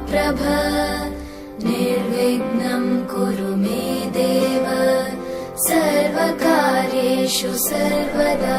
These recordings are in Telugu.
प्रभ निर्विघ्नं कुरु मे देव सर्वकार्येषु सर्वदा।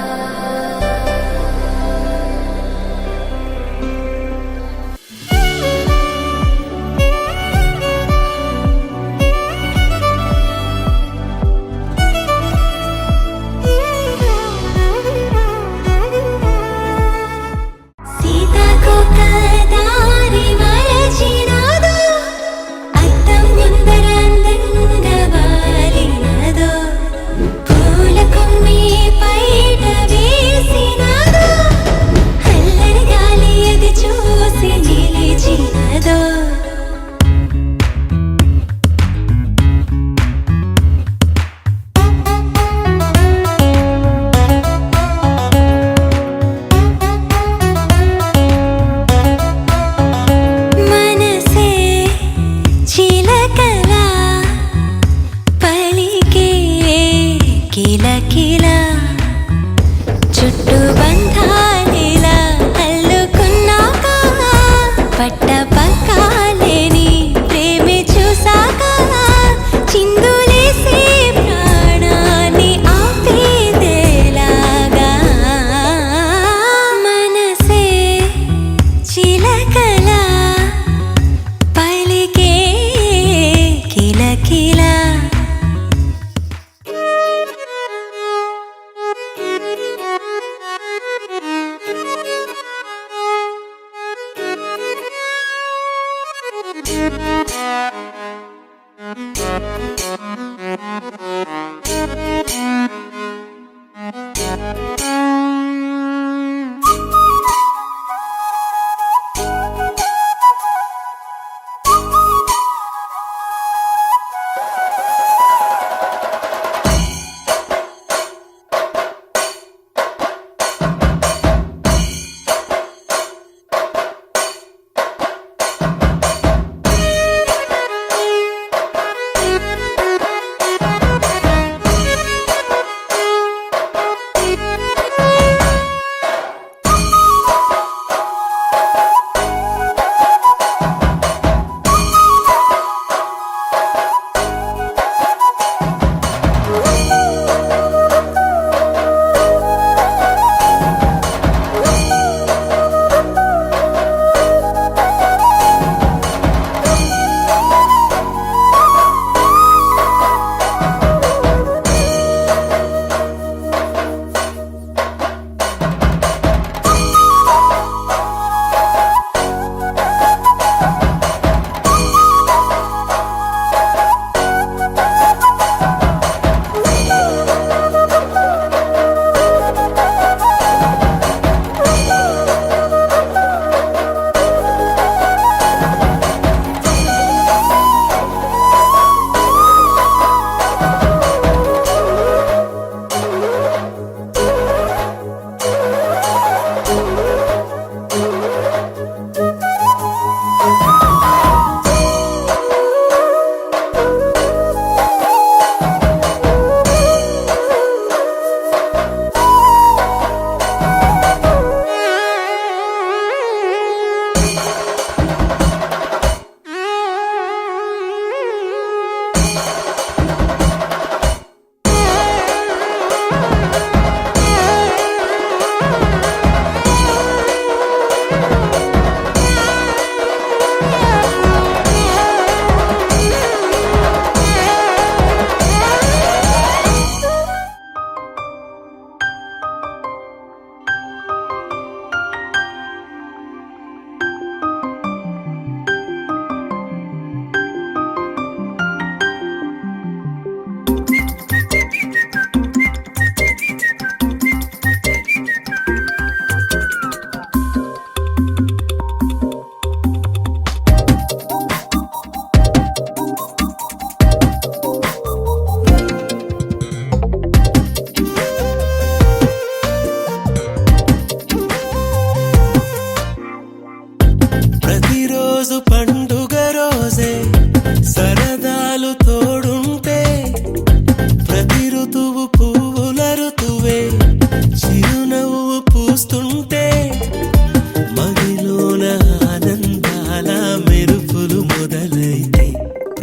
మదిలోన ఆనందాల మెరుపులు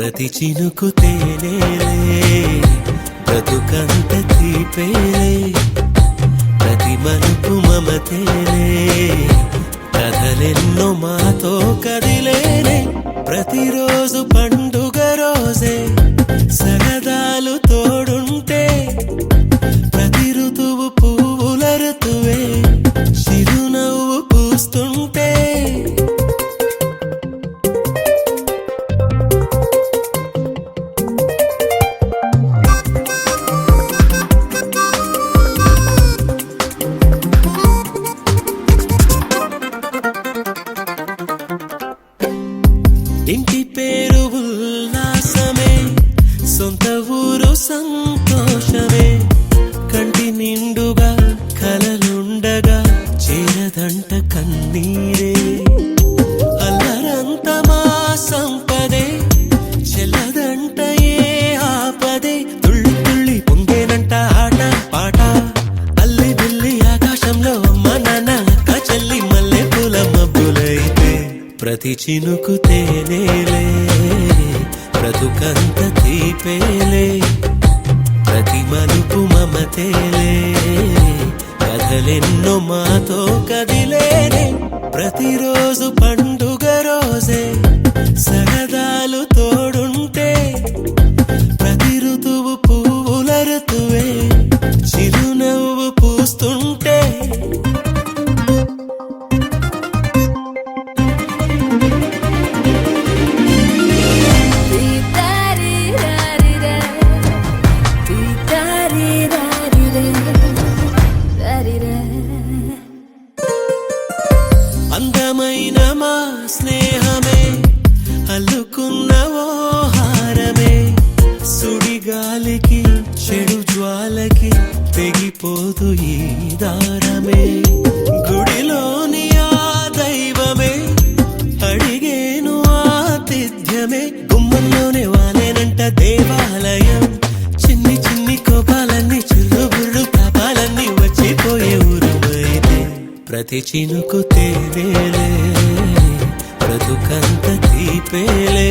ప్రతి చినుకు తేనేలే బ్రతుకంత తీపేలే ప్రతి మలుపు మమతేలే కథలెన్నో మాతో కదిలేనే ప్రతిరోజు పండుగ రోజే సరదాలు తోడుంటే ప్రతి ఋతువు పువ్వుల ఋతువే చిరునవ్వు పూస్తుంటే ఇంటి పేరు ఉల్లాసమే సొంత ఊరు సంతోషమే కంటి నిండుగా కలలుండగా చేరదంట కన్నీరే అల్లరంత మా సంపదే చెల్లదంట ఏ ఆపదే తుళ్ళి తుళ్ళి పొంగేనంట ఆట పాట అల్లి బిల్లి ఆకాశంలో అమ్మ నాన్న అక్క చెల్లి మల్లె పూల మబ్బులైతే ప్రతి చినుకు తేనేలే బ్రతుకంత తీపేలే ప్రతి మలుపు మమతేలే కథలెన్నో మాతో కదిలేనే ప్రతిరోజు పండుగ రోజే సరదాలు తోడుంటే ప్రతి ఋతువు పువ్వుల ఋతువే చిరునవ్వు పూస్తుంటే అందమైన మా స్నేహమే అల్లుకున్న ఓ హారమే సుడిగాలికి చెడు జ్వాలకి తెగిపోదు ఈ దారమే గుడిలోని ఆ దైవమే అడిగేను ఆతిథ్యమే గుమ్మంలోనే వాలేనంట దేవాలయం చిన్ని చిన్ని కోపాలన్నీ చిల్లుబుర్రు పాపాలన్నీ వచ్చిపోయే ఊరుమైతే ప్రతి చినుకు తేనేలే బ్రతుకంత తీపేలే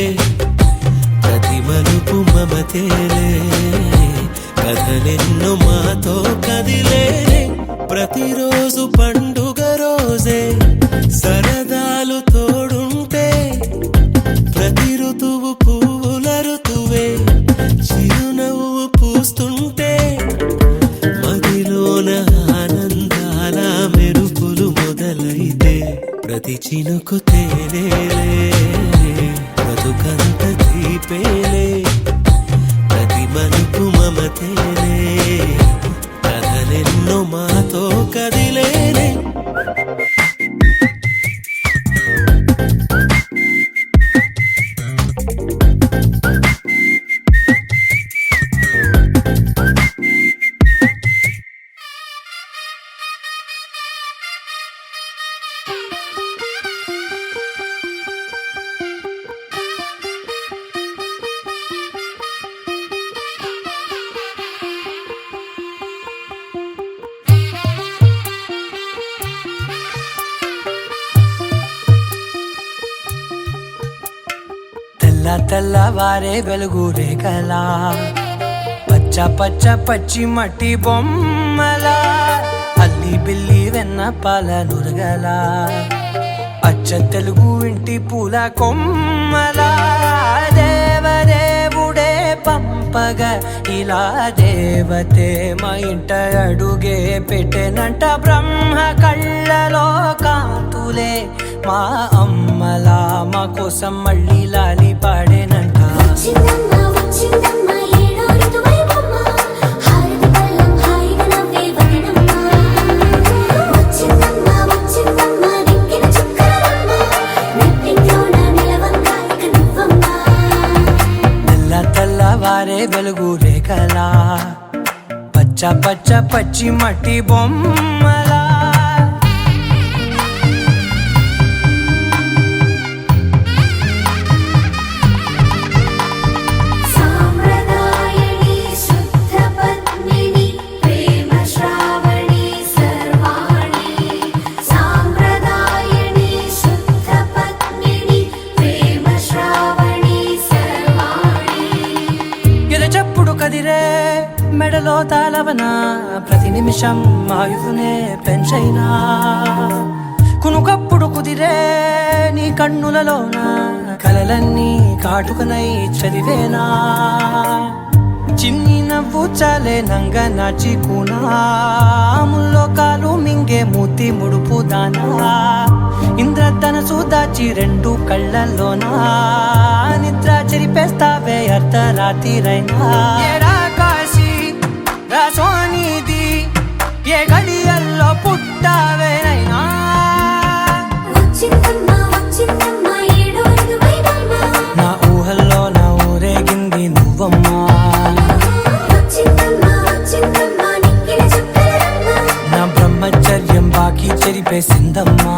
ప్రతి మలుపు మమతేలే కథలెన్నో మాతో కదిలేనే ప్రతిరోజు పండుగ రోజే సరదాలు తోడుంటే ప్రతి ఋతువు పువ్వుల ఋతువే చిరునవ్వు పూస్తుంటే మదిలోన ఆనందాల మెరుపులు మొదలైతే ప్రతి చినుకు తేనేలే బ్రతుకంత తీపేలే ప్రతి మలుపు మమతేలే కథలెన్నో మాతో కదిలేనే తెల్లవారే వెలుగు రేఖలా పచ్చ పచ్చ పచ్చి మట్టి బొమ్మలా అల్లి బిల్లి వెన్న పాల నురగలా అచ్చ తెలుగు ఇంటి పూల కొమ్మలా దేవదేవుడే పంపగా ఇలా దేవతే మా ఇంట అడుగే పెట్టెనంట బ్రహ్మ కళ్ళలో కాంతులే మా అమ్మలా మా కోసం మళ్ళీ లాలి పాడేనంట తెల్లవారే వెలుగు రేఖలా పచ్చ పచ్చ పచ్చి మట్టి బొమ్మలా Sarvani గుండెల్లో తాళవన ప్రతి నిమిషం ఆయువునే పెంచైనా కునుకప్పుడు కుదిరే నీ కన్నులలోన కలలన్నీ కాటుకనై చదివేనా చిన్ని నవ్వు చాలే నంగ నాచి కూనాముల్లో కాలు మింగే మూతి ముడుపు దానా ఇంద్రధనసు దాచి రెండు కళ్ళల్లోనా నిద్ర చెరిపేస్తావే అర్ధరాత్రిరైనా ఏరా కాశీ రా సోనిది ఏ గడియల్లో పుట్టావేనైనా వచ్చిందమ్మా వచ్చిందమ్మా ఏడో ఋతువైనమ్మా నా ఊహల్లో నా ఊరేగింది నువ్వమ్మా వచ్చిందమ్మా వచ్చిందమ్మా నిక్కిన చుక్కలమ్మా నా బ్రహ్మచర్యం బాకీ చెరిపేసిందమ్మా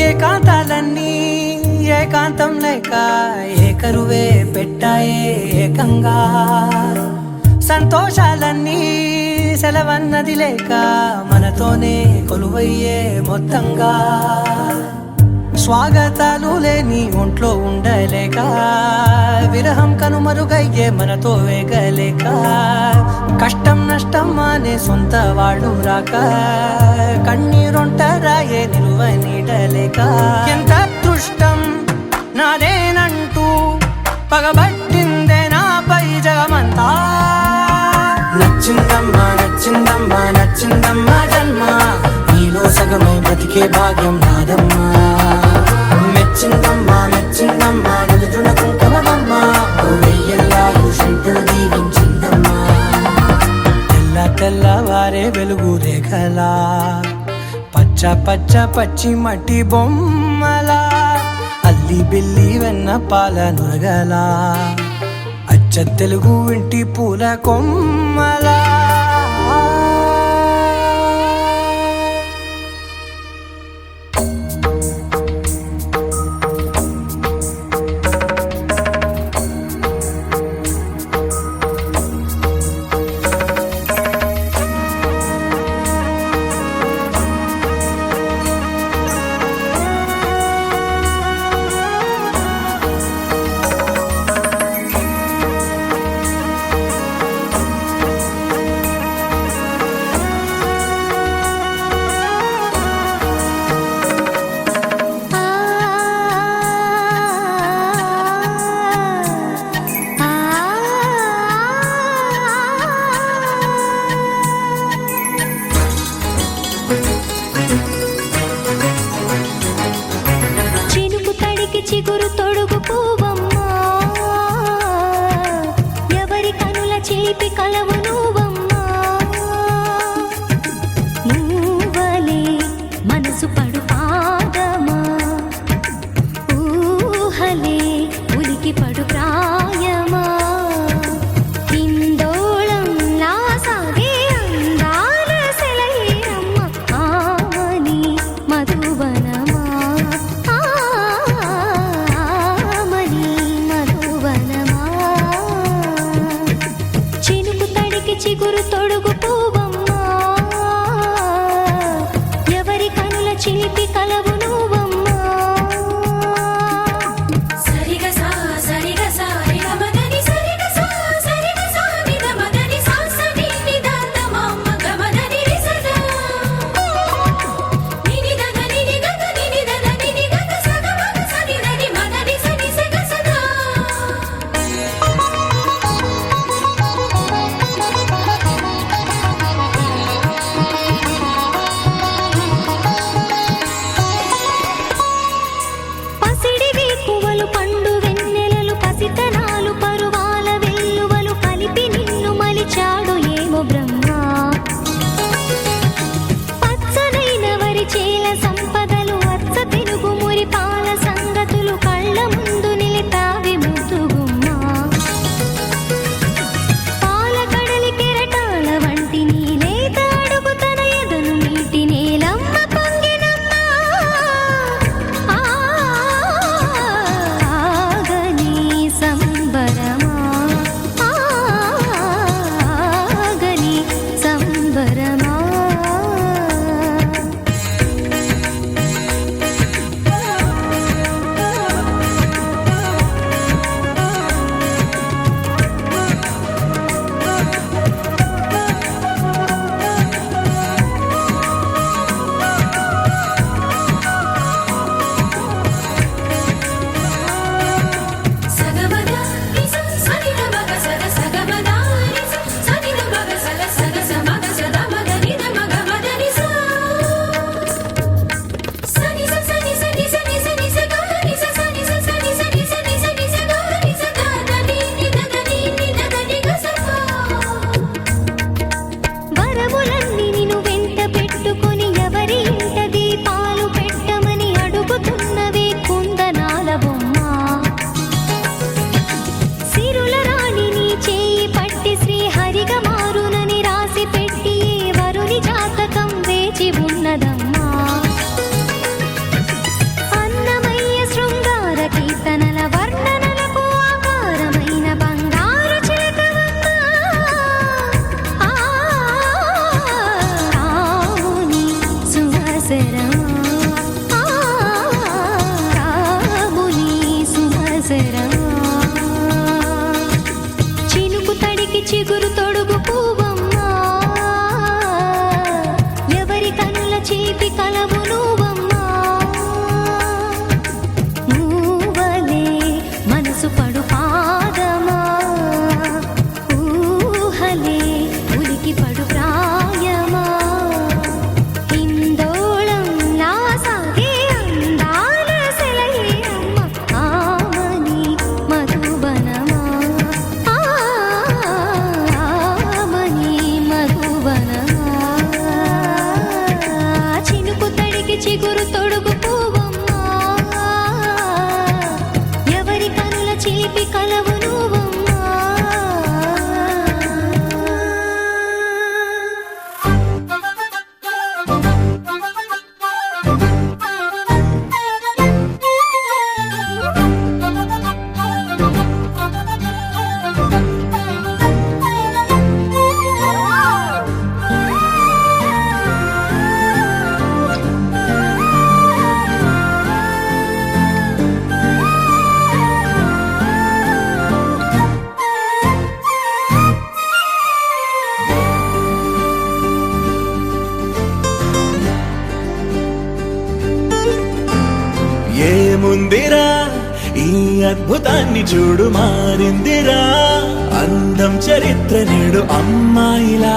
ఏకాంతాలన్నీ ఏకాంతం లేక ఏకరువే పెట్టాయే ఏకంగా సంతోషాలన్నీ సెలవన్నది లేక మనతోనే కొలువయ్యే మొత్తంగా స్వాగతాలు లేని ఒంట్లో ఉండలేక విరహం కనుమరుగయ్యే మనతో వేగలేక కష్టం నష్టం అనే సొంత వాళ్ళు రాక కన్నీరొంటరాయే నిలువ నీడలేక ఎంత అదృష్టం నాదేనంటూ పగబట్టిందే నాపై జగమంతా నచ్చిందమ్మా నచ్చిందమ్మా నచ్చిందమ్మా జన్మ నీలో సగమై బ్రతికే భాగ్యం నాదమ్మా మెచ్చిందమ్మా మెచ్చిందమ్మా నిలుచున్న కుంకుమమ్మా వెయ్యల్లాలు శంకులు దీవించిందమ్మా తెల్ల తెల్లవారే వెలుగు రేఖలా పచ్చ పచ్చ పచ్చి మట్టి బొమ్మలా అల్లి బిల్లి వెన్న పాల నురగలా అచ్చ తెలుగు ఇంటి పూల కొమ్మలా చినుకు తడికి చిగురు తొడుగు పూవమ్మా ఎవరి కనుల చేపి కలవు నువ్వమ్మా నువ్వలే మనసు పడు పాదమా ఊహలే ఉలికి పడు ప్రాయమా ఇందోళం నా సాగే అందాల సెలయేరమ్మ ఆమని మధువనమా ఆమని ఏముందిరా ఈ అద్భుతాన్ని చూడు మారిందిరా అందం చరిత్ర నేడు అమ్మాయిలా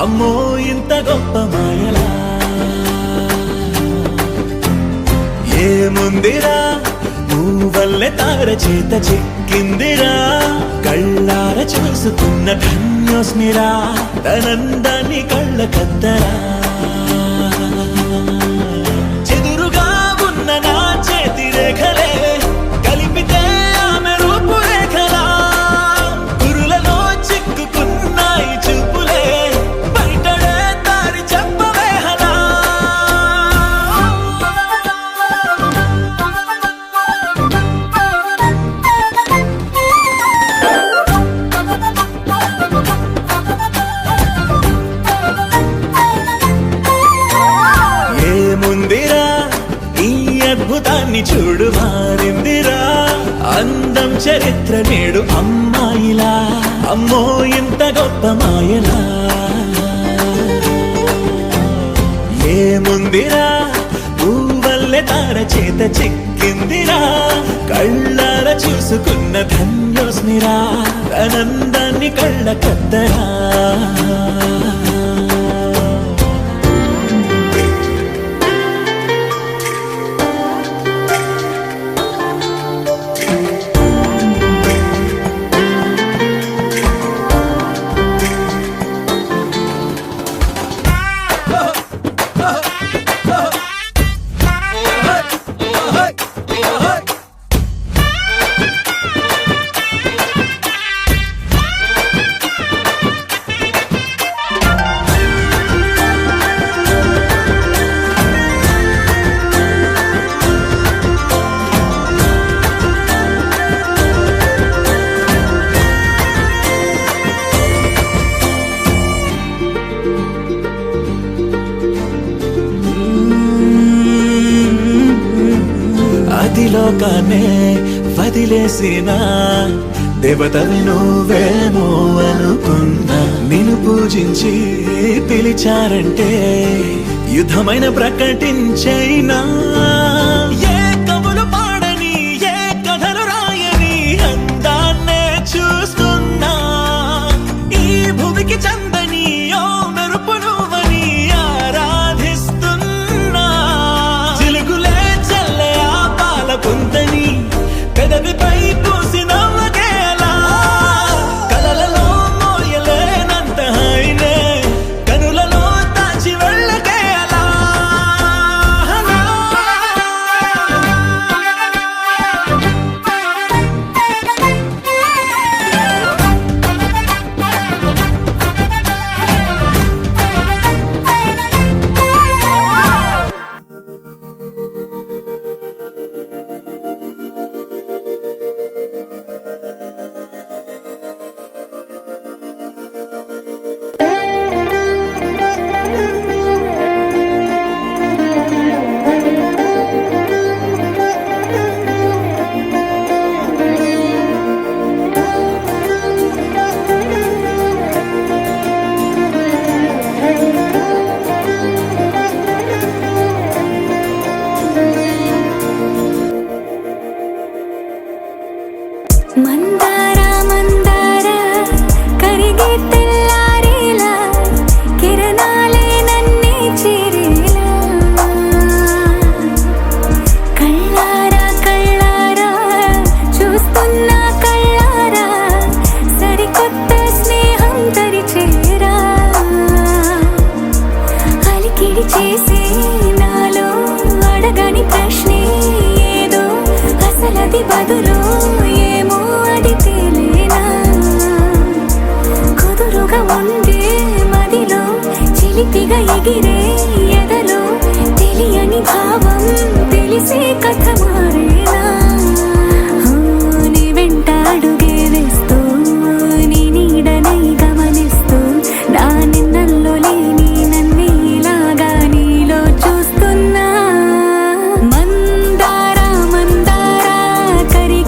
అమ్మో ఇంత గొప్ప మాయలా ఏముందిరా నువ్వల్లే తార చేత చిక్కిందిరా కళ్ళార చూసుకున్న ధన్యోస్మిరా తనందాన్ని కళ్ళ కద్దరా చెదురుగా ఉన్న నా చేతి రేఖలే కలిపితే ఆమె రూపురేఖలా కురులలో చిక్కుకున్నాయి చూపులే బయటడే దారి చెప్పవేహలా ఏముందిరా ఈ అద్భుతాన్ని చూడు మారిందిరా అందం చరిత్ర నేడు అమ్మాయిలా అమ్మో ఇంత గొప్ప మాయలా ఏముందిరా పువ్వల్లె తార చేత చిక్కిందిరా కళ్ళార చూసుకున్న ధన్యోస్మిరా ఆనందాన్ని కళ్ళ కద్దరా అదిలోకానే వదిలేసిన దేవతవి నువ్వేమో అనుకున్నా నిన్ను పూజించి పిలిచారంటే యుద్ధమైన ప్రకటించైనా ఏ కవులు పాడని ఏ కథలు రాయని అందాన్నే చూస్తున్నా ఈ భూమికి చందని ఓ మెరుపు నువ్వని ఆరాధిస్తున్నా చిలుగులే చల్లే ఆ పాల పుంతని పెదవిపై పూసి నవ్వకేలా కలలలో మోయలేనంత హాయినే కనులలో దాచి వెళ్ళకేలా మందార మందార కరిగే తెల్లారేలా కిరణాలే నన్నే చేరేలా కళ్ళారా కళ్ళారా చూస్తున్నా కళ్ళారా సరికొత్త స్నేహం తరిచేరా అలికిడి చేసే నాలో అడగని ప్రశ్నే ఏదో అసలది బదులు ఏమో అది తేలేనా కుదురుగా ఉండే మదిలో చిలిపిగా ఎగిరే ఎదలో తెలియని భావం తెలిసే కథ మారేనా నీ వెంట అడుగే వేస్తూ నీ నీడనై గమనిస్తూ నా నిన్నల్లో లేని నన్నే ఇలాగా నీలో చూస్తున్నా మందార మందార కరి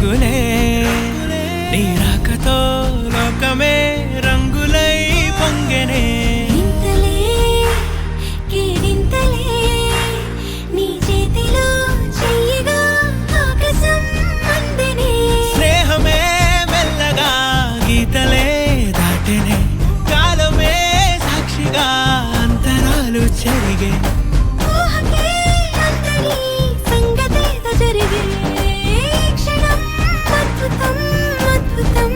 రంగులే నీ రాకతో లోకమే రంగులై పొంగెనే ఇంతలే కేరింతలే నీ చేతిలో చెయ్యగా ఆకాశం అందెనే స్నేహమే మెల్లగా గీతలే దాటెనే కాలమే సాక్షిగా అంతరాలు చెరిగే ఊహకే అందరి సంగతేదో జరిగే క్షణం అద్భుతం అద్భుతం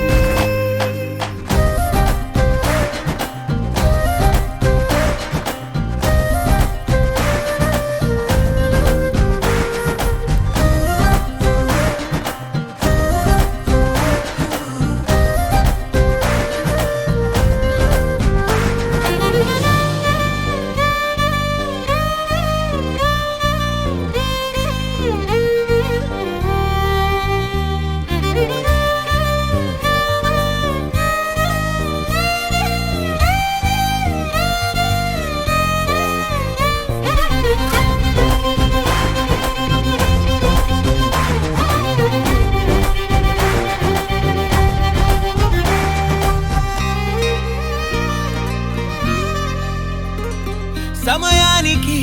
సమయానికి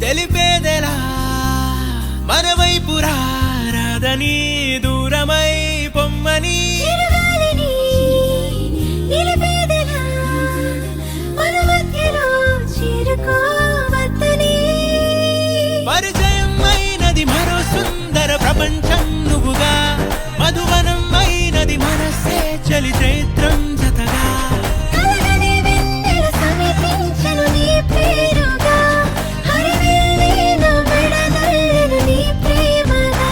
తెలిపేదెలా మన వైపు రాదని దూరమై పొమ్మని చిరుగాలిని నిలిపేదెలా మన మధ్యలో చేరుకోవద్దని పరిచయం అయినది మరో సుందర ప్రపంచం నువ్వుగా మధువనం అయినది మనసే చలి చైత్రం జతగా కలగని వెన్నెల సమీపించను నీ పేరుగా హరివెల్లిన విడదల్లను నీ ప్రేమగా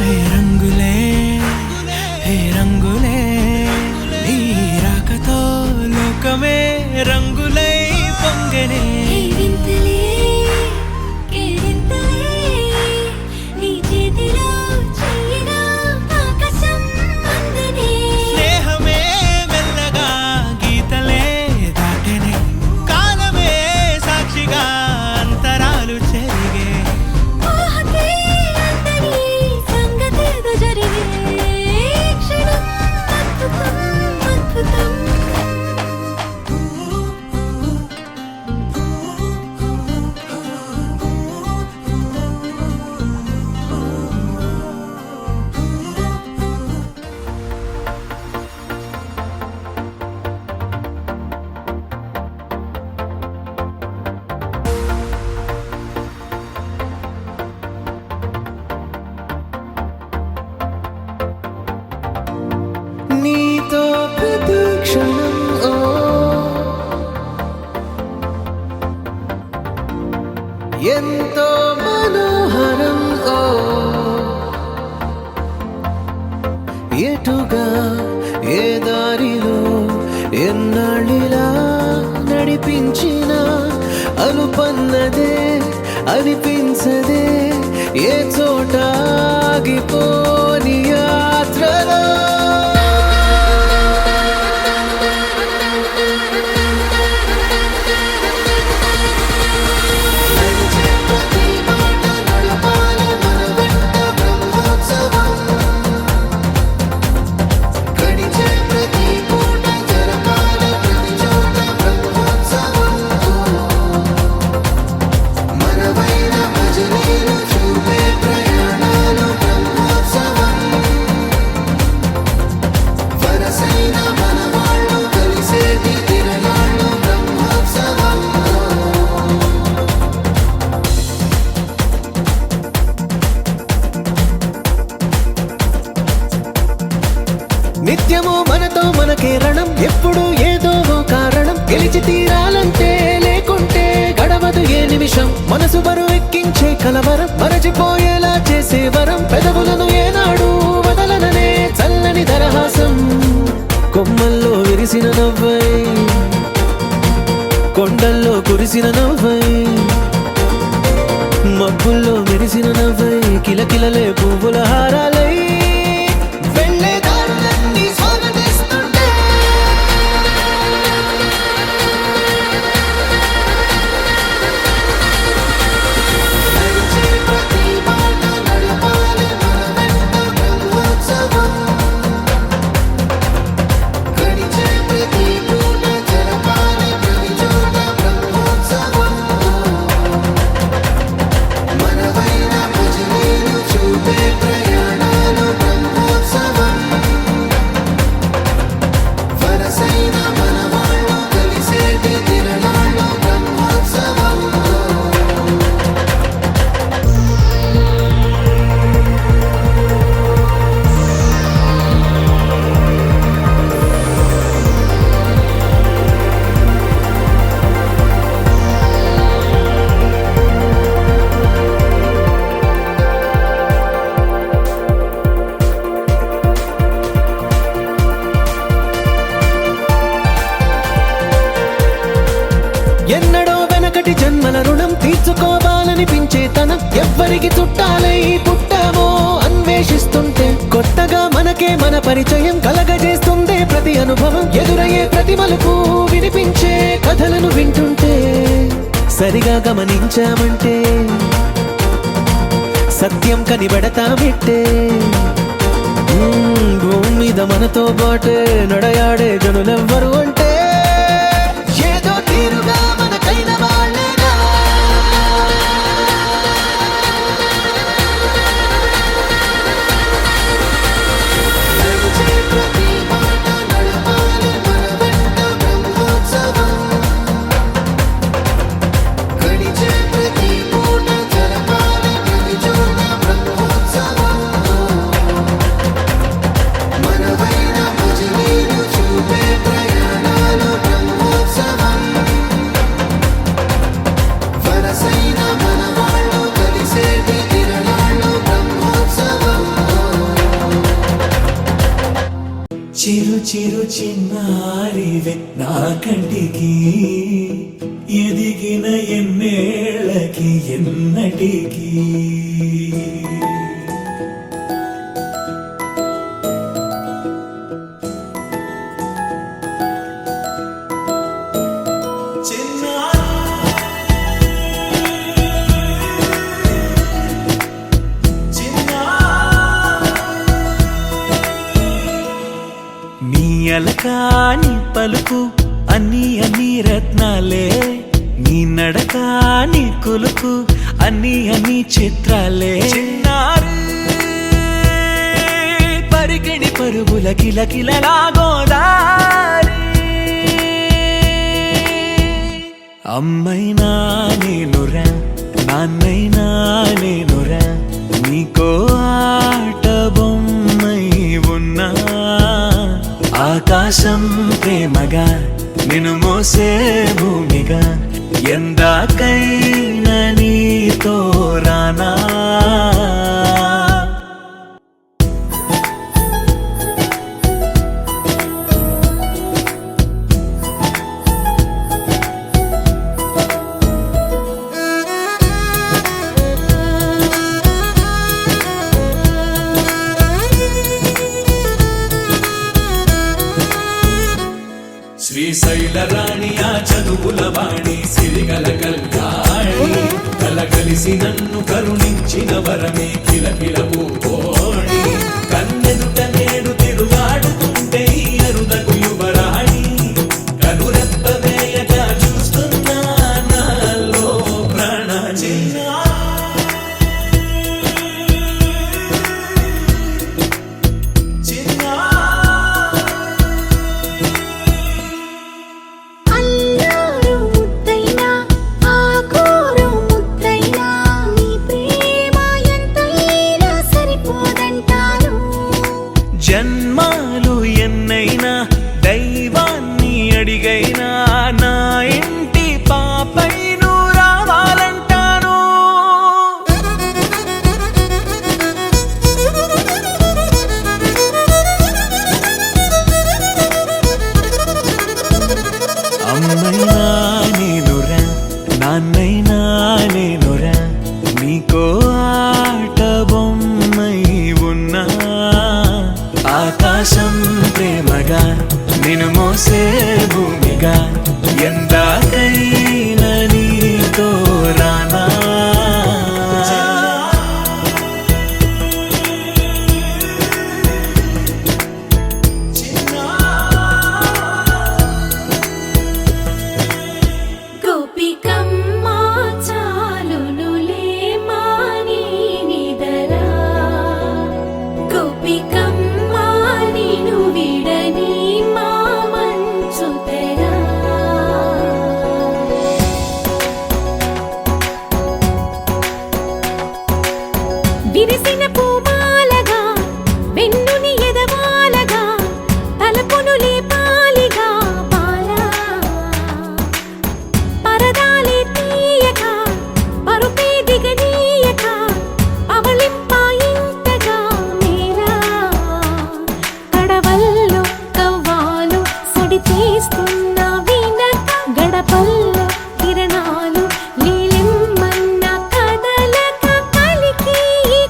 హే రంగులే హే రంగులే నీ రాకతో లోకమే రంగులై పొంగెనే కేరింతలే కేరింతలే నీ చేతిలో చెయ్యగా ఆకాశం అందెనే స్నేహమే మెల్లగా గీతలే దాటెనే కాలమే సాక్షిగా అంతరాలు చెరిగే ఊహకే అందరి సంగతేదో జరిగే క్షణం అద్భుతం అద్భుతం నీతో ప్రతి క్షణం ఓ ఎంతో మనోహరం ఓ ఎటుగా ఏ దారిలో ఎన్నాళ్ళిలా నడిపించిన అలుపన్నదే అనిపించదే ఏ చోట ఆగిపోని యాత్రలో నిత్యము మనతో మనకే రణం ఎప్పుడు ఏదో ఓ కారణం గెలిచి తీరాలంటే లేకుంటే గడవదు ఏ నిమిషం మనసు బరువు ఎక్కించే కలవరం మరచిపోయేలా చేసే వరం పెదవులను ఏనాడు వదలననే చల్లని దరహాసం కొమ్మల్లో విరిసిన నవ్వై కొండల్లో కురిసిన నవ్వై మబ్బుల్లో మెరిసిన నవ్వై కిలకిలలే పువ్వుల హారాలై వెళ్ళే దారులన్నీ స్వాగతిస్తుంటే నడిచే ప్రతి మాట నడపాలి మన వెంట బ్రహ్మోత్సవం. గడిచే ప్రతి పూట జరపాలి ప్రతి చోట బ్రహ్మోత్సవం. మనవైన భజనీలు చూపే ప్రయాణాలు బ్రహ్మోత్సవం. వరసైన మనవాళ్ళు కలిసేటి తిరణాలు బ్రహ్మోత్సవం. ఎన్నడో వెనకటి జన్మల రుణం తీర్చుకోవాలనిపించే తనం ఎవ్వరికి చుట్టాలై పుట్టామో అన్వేషిస్తుంటే కొత్తగా మనకే మన పరిచయం కలగజేస్తుందే ప్రతి అనుభవం. ఎదురయ్యే ప్రతి మలుపు వినిపించే కథలను వింటుంటే సరిగా గమనించామంటే సత్యం కనిపెడతామిట్టే. భూమి మీద మనతో పాటే నడయాడే జనులెవ్వరు అంటే ఏదో తీరుగా మనకైన వాళ్ళేగా. నడిచే ప్రతి మాట నడపాలి మన వెంట బ్రహ్మోత్సవం. గడిచే ప్రతి పూట జరపాలి ప్రతి చోట బ్రహ్మోత్సవం. మనవైన భజనీలు చూపే ప్రయాణాలు బ్రహ్మోత్సవం. వరసైన మనవాళ్ళు కలిసేటి తిరణాలు బ్రహ్మోత్సవం. చిరు చిరు చిన్నారివే నా కంటికి ఎదిగిన ఎన్నేళ్ళకి ఎన్నటికి నీ అలకాని పలుకు అన్ని అన్ని రత్నాలే, నీ నడక నీ కులుకు అన్ని అన్ని చిత్రాలే. చిన్నారు పరికిణి పరుగుల కిలకిలలా గోదారి, అమ్మైనా నేనురా నాన్నైనా నేనురా, నీకో ఆట బొమ్మై ఉన్నా. ఆకాశం ప్రేమగా నిన్ను మోసే భూమిగా, ఎందాకైనా నీతో రానా. శ్రీశైల రాణి ఆ చదువుల వాణి, సిరిగల కల్యాణి, కలగలిసి నన్ను కరుణించిన వరమే కిలకిల పూకోణి. కన్నెదుట నేడు తిరుగాడుతుంటే ఈ అరుదకు యువరాణి, కనురెప్ప వేయగా చూస్తున్నా నాలో ప్రాణ. చిన్నా చిన్నా అల్లారు ముద్దైనా ఆకోరు ముద్దైనా, నీ ప్రేమ ఎంతైనా సరిపోదంటాను. నీకో ఆట బొమ్మై ఉన్నా ఆకాశం ప్రేమగా నిన్ను మోసే భూమిగా ఎందాకైనా నీతో రానా గోపికమ్మ చాలునులే మాని నిదరా గోపికమ్మ నిను విడని మా మంచు తెరా విరిసిన పూమాలగా వెన్నుని ఎదవాలగా తలపును లేపాలిగా బాలా పరదాలే తీయక పరుపే దిగనీయక అవలింపాయింతగా మేరా కడవల్లో కవ్వాలు సడి చేస్తున్న వినక గడపల్లో కిరణాలు నీలిమ్మన్న కదలక కలికి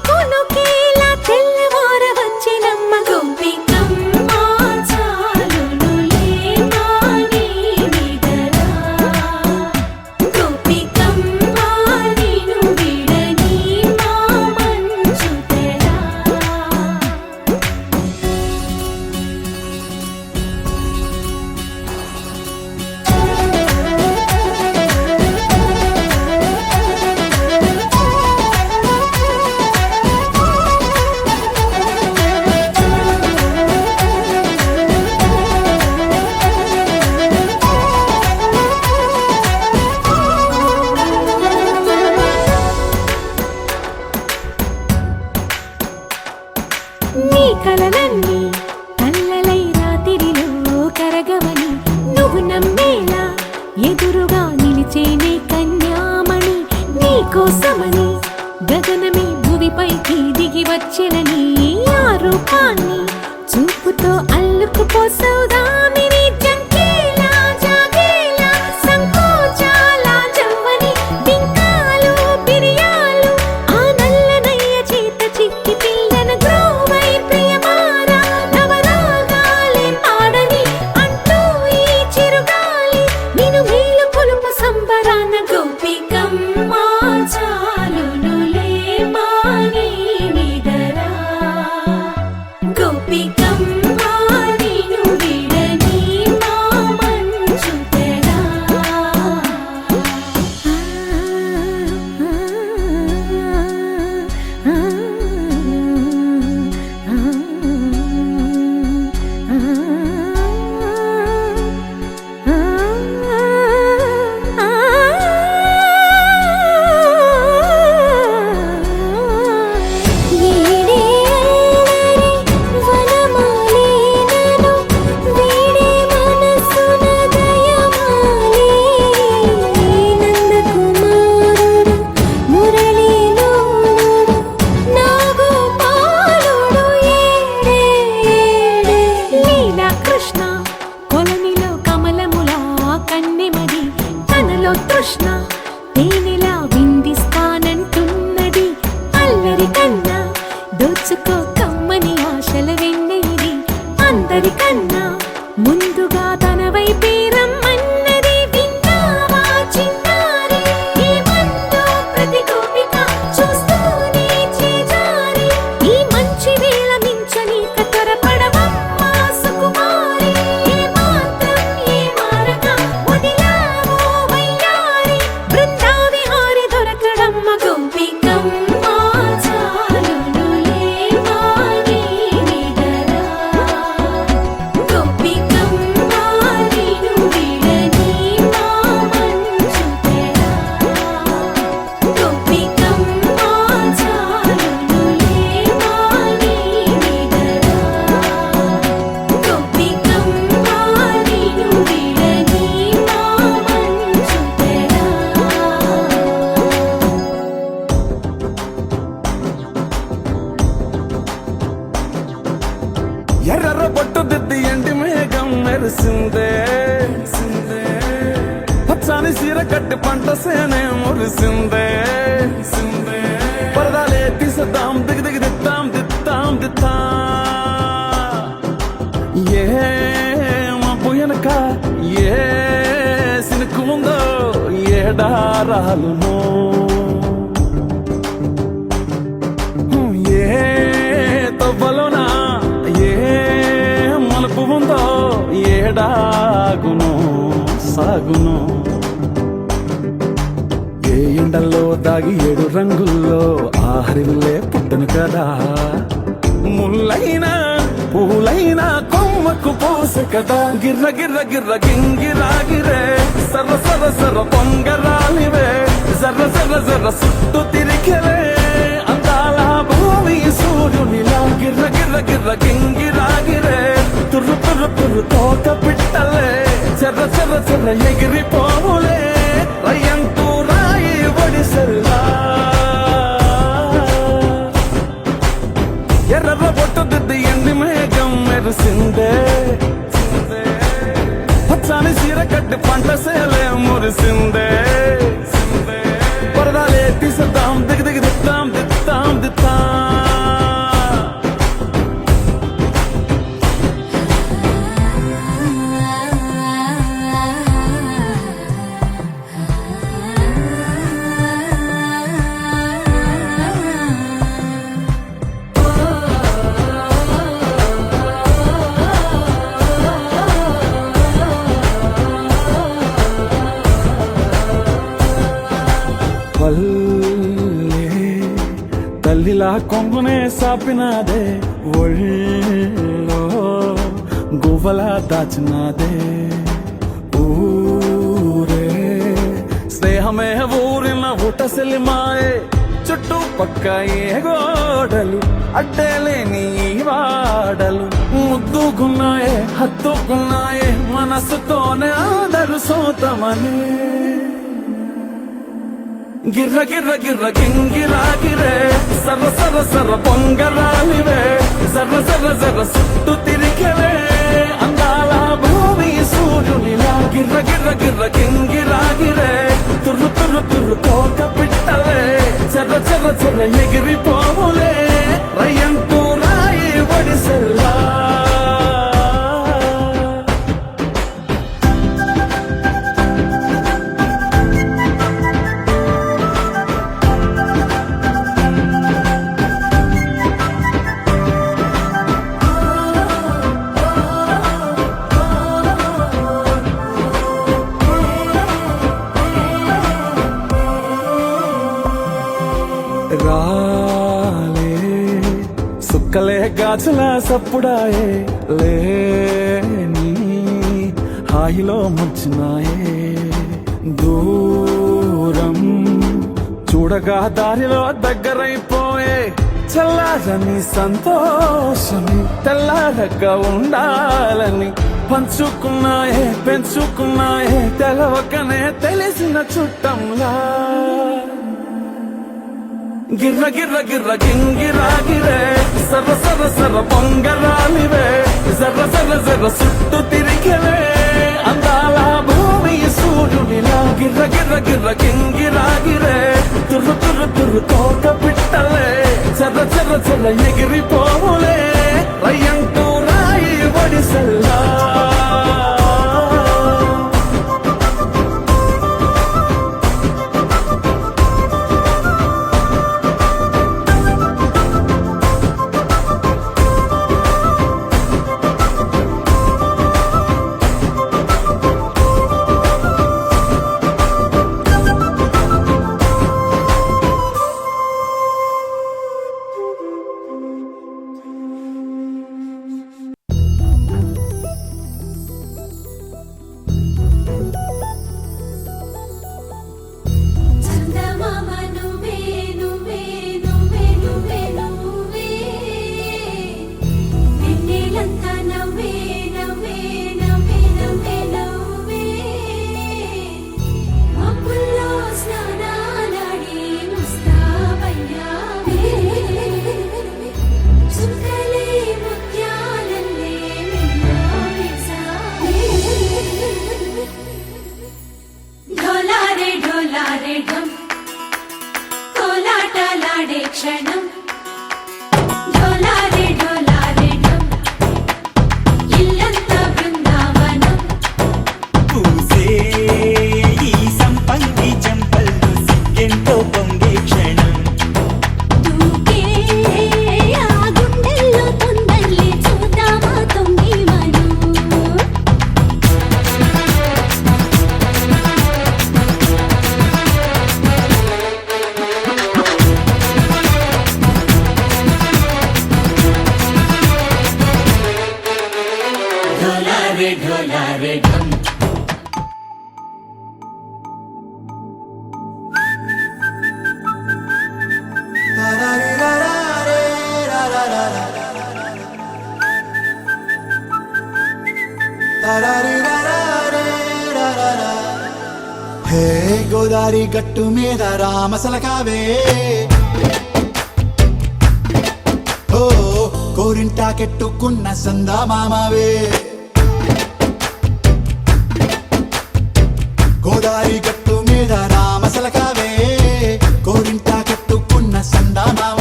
కొనుకేలా తెల్లవార వచ్చినమ్మ గోపికమ్మ చాలునులే మాని నిదరా గోపికమ్మ నిను విడని మా మంచు తెరా నీ కలలన్నీ కల్లలై రాత్రిలో కరగవని నువ్వు నమ్మేలా ఎదురుగా నిలిచేనే కన్యామణి నీ కోసమని గగనమే భువిపైకి దిగి వచ్చెనని ఆ రూపాన్ని చూపుతో అల్లుకుపోసౌదామిని జంకేలా జాగేలా సంకోచాల జవ్వని బింకాలు బిరియాలు ఆ నల్లనయ్య చేత చిక్కి పిల్లన గ్రోవై ప్రియమారా నవరాగాలే పాడని అంటూ ఈ చిరుగాలి నిన్ను మేలు కొలుపు సంబరాన గోపికమ్మ చాలునులే మాని నిదరా గోపికమ్మ నిను విడని మా మంచు తెరా వీడే అల్లరి వనమాలినను వీడే మనసున దయమాలి నందకుమారుడు మురళీలోనుడు నాగోపాలుడు ఏడే లీలా కృష్ణ కొలనిలో కమలములా కన్నెమది తనలో తృష్ణ తేనెలా విందిస్తానంటున్నది అల్లరి కన్నా దోచుకో కమ్మని ఆశల వెన్నెయిది అందరికన్నా ముందుగా తన వైపే రమ్మన్నది విన్నావా చిన్నారి ఏమందో ప్రతి గోపిక చూస్తూనే చేజారి ఈ మంచి వేళ మించని కతరపడవమ్మ సుకుమారి ఏ మాత్రం ఏ మారక వదిలావో వయ్యారి బృందావిహారి దొరకడమ్మ గోపికమ్మ చాలునులే మాని నిదరా గోపికమ్మ నిను విడని మా మంచు తెరా గోపికమ్మ చాలునులే మాని నిదరా గోపికమ్మ నిను విడని మా మంచు తెరా ఎర్ర బొట్టు దిద్ది ఎండి మేఘం మెరిసిందే పచ్చని సీర కట్టి పంట సేనే మురిసిందే బండారాలును ఏ తవ్వలోనా ఏ మలుపు ఉందో ఏడాగును సాగును ఏ ఎండల్లో దాగి 7 రంగుల్లో ఆహరివులే పుట్టను కదా ముల్లైనా పూలైనా కొమ్మకు పోసె కదా గిర్ర గిర్ర గిర్ర గింగిరాగిరే సర్ర సర్ర సర్ర పొంగరాలివే జర్ర జర్ర జర్ర సుట్టు తిరిగలే అందాల భూమి సూర్యునిలా గిర్ర గిర్ర గిర్ర గింగిరాగిరే తుర్రు తుర్రు తుర్రు తోక పిట్టలే చెర్ర చెర్ర చెర్ర ఎగిరిపోవులే రయ్యంటూ రాయి ఒడిసెల్లా ఎర్ర బొట్టు దిద్ది ఎండి మేఘం మెరిసిందే పచ్చాని చీర కట్టి పంట సేలే మురిసిందే పరదాలే తీసేద్దాం దిగి దిగి దిద్దాం దిద్దాం దిద్దాం పల్లె తల్లిలా కొంగునే సాపినాదే ఒళ్ళో గువ్వలా దాచినాదే ఊరే స్నేహమే ఊరిన ఊటసెలి మాయే చుట్టూ పక్క ఏ గోడలు అడ్డేలేని వాడలు ముద్దుకున్నాయే హత్తుకున్నాయే మనసుతోనే ఆదరు సోతమని గిర్ర గిర్ర గిర్ర గింగిరాగిరే సర్ర సర్ర సర్ర పొంగరాలివే జర్ర జర్ర జర్ర సుట్టు తిరిగలే అందాల భూమి సూర్యునిలా గిర్ర గిర్ర గిర్ర గింగిరాగిరే తుర్రు తుర్రు తుర్రు తోక పిట్టలే చెర్ర చెర్ర చెర్ర ఎగిరిపోవులే రయ్యంటూ రాయి ఒడిసెల్లా రాలే సుక్కలే గాజుల సప్పుడాయే లేని హాయిలో ముంచినాయే దూరం చూడగా దారిలో దగ్గరైపోయే చల్లారని సంతోషమి తెల్లారగా ఉండాలని పంచుకున్నాయే పెంచుకున్నాయే తెలవకనే తెలిసిన చుట్టంలా గిర్ర గిర్ర గిర్ర గింగిరాగిరే సర్ర సర్ర సర్ర పొంగరాలివే జర్ర జర్ర జర్ర సుట్టు తిరిగలే అందాల భూమి సూర్యునిలా గిర్ర గిర్ర గిర్ర గింగిరాగిరే తుర్రు తుర్రు తుర్రు తోక పిట్టలే చెర్ర చెర్ర చెర్ర ఎగిరిపోవులే రయ్యంటూ రాయి ఒడిసెల్లా చందమామ నువ్వే నువ్వే నువ్వే నువ్వే నువ్వే వెన్నెలంతా నవ్వే నవ్వే నవ్వే నవ్వే నవ్వే మబ్బుల్లో స్నానాలాడి ముస్తాబయ్యావే చుక్కలే ముత్యాలల్లే మిన్నావేశావే ढोलारे ढोलारे ढम कोलाटलाडे क्षणम ढोलारे ढोलारे ढम इल्लंता बृंदावनम పూసే ఈ సంపంగి గోదారి గట్టు మీద రామసలకావే ఓ కోరింటాకెట్టుకున్న సందా మామావే గోదారి గట్టు మీద రామసలకావే కోరింటాకెట్టుకున్న సందా మామ